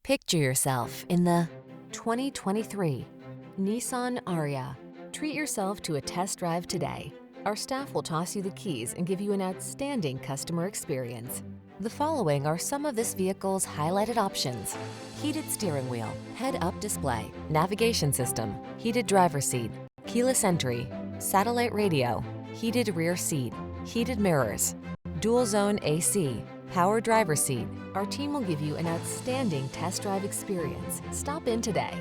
Picture yourself in the 2023 Nissan Ariya. Treat yourself to a test drive today. Our staff will toss you the keys and give you an outstanding customer experience. The following are some of this vehicle's highlighted options: heated steering wheel, head-up display, navigation system, heated driver's seat, keyless entry, satellite radio, heated rear seat, heated mirrors, dual zone AC, power driver's seat. Our team will give you an outstanding test drive experience. Stop in today.